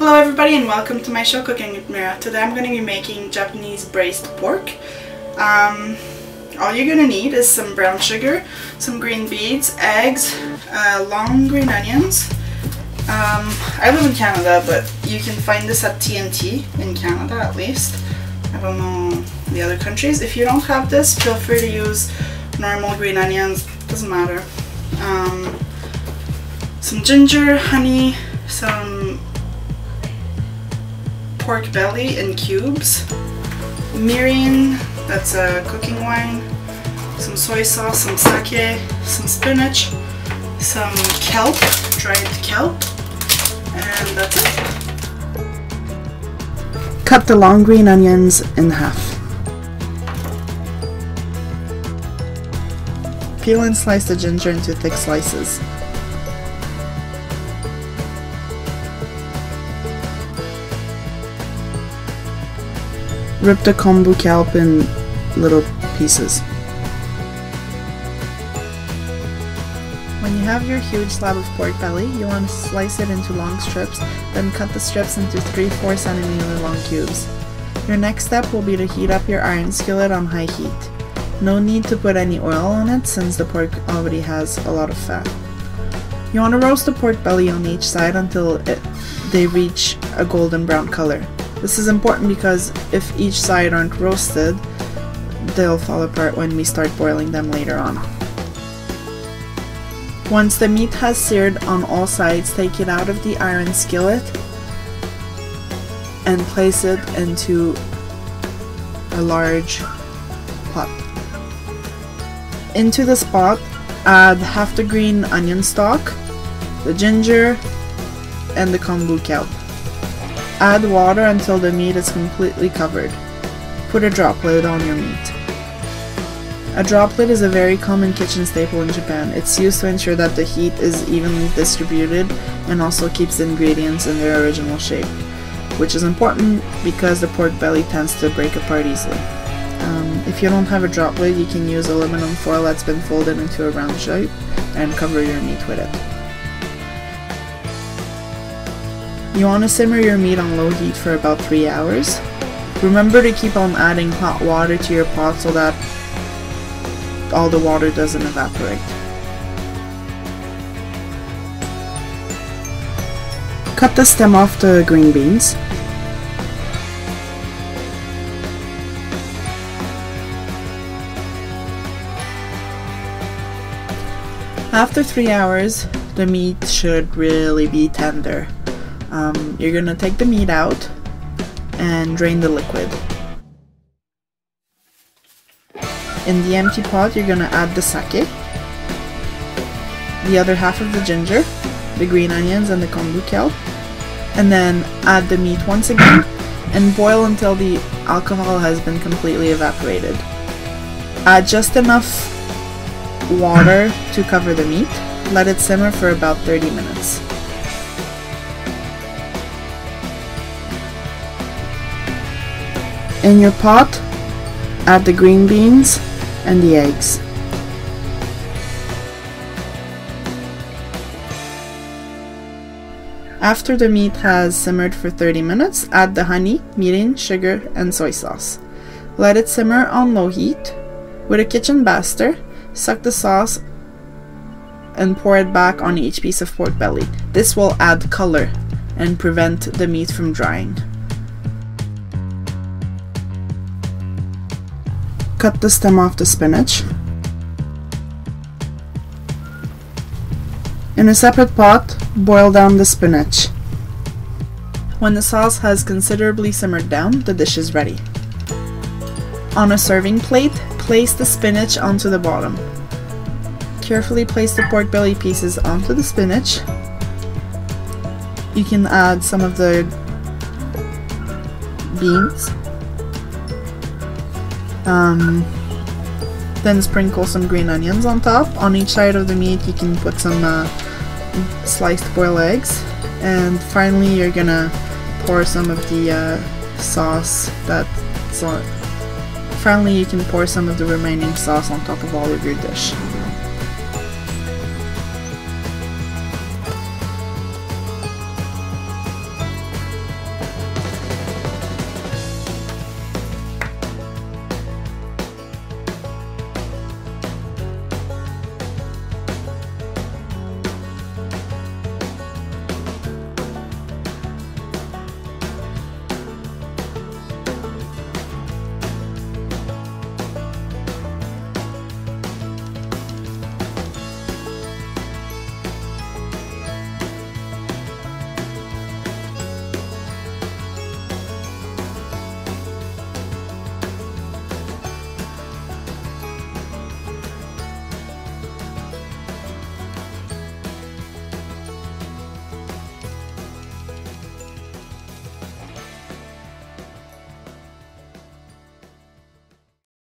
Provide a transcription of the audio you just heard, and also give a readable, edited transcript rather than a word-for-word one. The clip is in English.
Hello everybody and welcome to my show Cooking with Mira. Today I'm going to be making Japanese braised pork. All you're going to need is some brown sugar, some green beans, eggs, long green onions. I live in Canada, but you can find this at TNT in Canada at least. I don't know the other countries. If you don't have this, feel free to use normal green onions, doesn't matter. Some ginger, honey, some pork belly in cubes, mirin, that's a cooking wine, some soy sauce, some sake, some spinach, some kelp, dried kelp, and that's it. Cut the long green onions in half. Peel and slice the ginger into thick slices. Rip the kombu kelp in little pieces. When you have your huge slab of pork belly, you want to slice it into long strips, then cut the strips into 3-4 cm long cubes. Your next step will be to heat up your iron skillet on high heat. No need to put any oil on it since the pork already has a lot of fat. You want to roast the pork belly on each side until they reach a golden brown color. This is important because if each side aren't roasted, they'll fall apart when we start boiling them later on. Once the meat has seared on all sides, take it out of the iron skillet and place it into a large pot. Into this pot, add half the green onion stalk, the ginger, and the kombu kelp. Add water until the meat is completely covered. Put a drop lid on your meat. A drop lid is a very common kitchen staple in Japan. It's used to ensure that the heat is evenly distributed and also keeps the ingredients in their original shape, which is important because the pork belly tends to break apart easily. If you don't have a drop lid, you can use aluminum foil that's been folded into a round shape and cover your meat with it. You want to simmer your meat on low heat for about 3 hours. Remember to keep on adding hot water to your pot so that all the water doesn't evaporate. Cut the stem off the green beans. After 3 hours, the meat should really be tender. You're gonna take the meat out and drain the liquid. In the empty pot, you're gonna add the sake, the other half of the ginger, the green onions, and the kombu kelp, and then add the meat once again and boil until the alcohol has been completely evaporated. Add just enough water to cover the meat. Let it simmer for about 30 minutes. In your pot, add the green beans and the eggs. After the meat has simmered for 30 minutes, add the honey, mirin, sugar, and soy sauce. Let it simmer on low heat. With a kitchen baster, suck the sauce and pour it back on each piece of pork belly. This will add color and prevent the meat from drying. Cut the stem off the spinach. In a separate pot, boil down the spinach. When the sauce has considerably simmered down, the dish is ready. On a serving plate, place the spinach onto the bottom. Carefully place the pork belly pieces onto the spinach. You can add some of the beans. Then sprinkle some green onions on top. On each side of the meat you can put some sliced boiled eggs, and finally you're gonna pour some of the sauce that's on. Finally you can pour some of the remaining sauce on top of all of your dish.